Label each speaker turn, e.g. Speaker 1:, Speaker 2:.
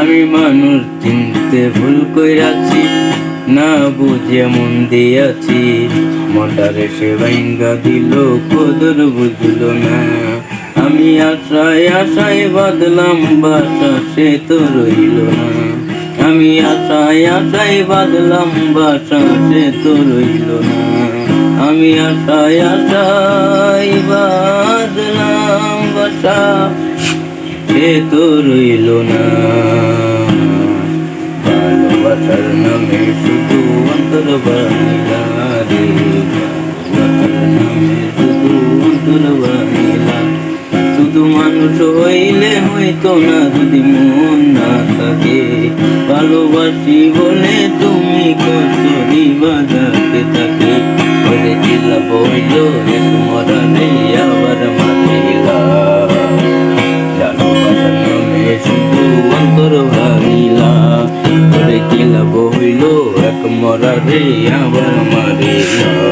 Speaker 1: আমি মানুষ চিনতে ভুল কইরাছি, না বুঝে মন দিয়াছি। মনটারে সে ভাঙ্গা দিল, কদর বুঝলো না। আমি আশায় আশায় বাঁধলাম বাসা, সে তো রইল না। আমি আশায় আশায় বাঁধলাম বাসা, সে তো রইল না। আমি আশায় আশায় বাঁধলাম বাসা, সে তো রইল না। ভালোবাসার নামে শুধু অন্তর বানিলা রে, ভালোবাসার নামে শুধু অন্তর বানিলা। শুধু মানুষ হইলে হইতো না যদি মন না থাকে। ভালোবাসি বলে তুমি কত বাজাতে থাকে। বলে চিল্লা বইল এক মরালে আবার মাতিলা। ভালোবাসার নামে শুধু অন্তর ভাঙিলা। বলে চিল্লা বইল এক মরালে আবার মারিলা।